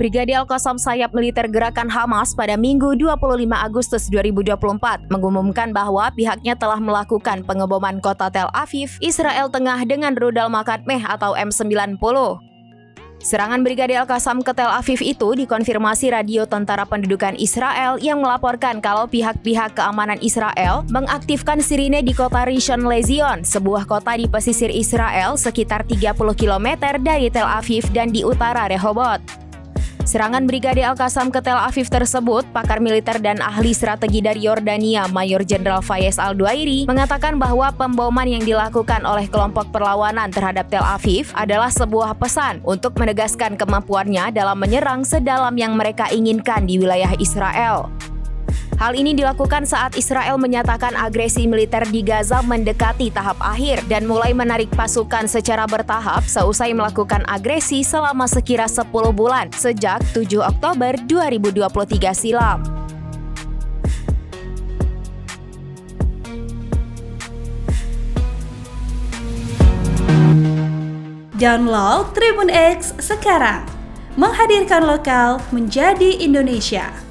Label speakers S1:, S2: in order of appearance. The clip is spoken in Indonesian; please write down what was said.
S1: Brigade Al-Qassam sayap militer gerakan Hamas pada Minggu 25 Agustus 2024 mengumumkan bahwa pihaknya telah melakukan pengeboman kota Tel Aviv, Israel Tengah dengan rudal Makatmeh atau M90. Serangan Brigade Al-Qassam ke Tel Aviv itu dikonfirmasi radio tentara pendudukan Israel yang melaporkan kalau pihak-pihak keamanan Israel mengaktifkan sirine di kota Rishon LeZion, sebuah kota di pesisir Israel sekitar 30 km dari Tel Aviv dan di utara Rehoboth. Serangan Brigade Al-Qassam ke Tel Aviv tersebut, pakar militer dan ahli strategi dari Yordania, Mayor Jenderal Fayez Al-Duairi, mengatakan bahwa pemboman yang dilakukan oleh kelompok perlawanan terhadap Tel Aviv adalah sebuah pesan untuk menegaskan kemampuannya dalam menyerang sedalam yang mereka inginkan di wilayah Israel. Hal ini dilakukan saat Israel menyatakan agresi militer di Gaza mendekati tahap akhir dan mulai menarik pasukan secara bertahap seusai melakukan agresi selama sekira 10 bulan sejak 7 Oktober 2023 silam.
S2: Download Tribun X sekarang, menghadirkan lokal menjadi Indonesia.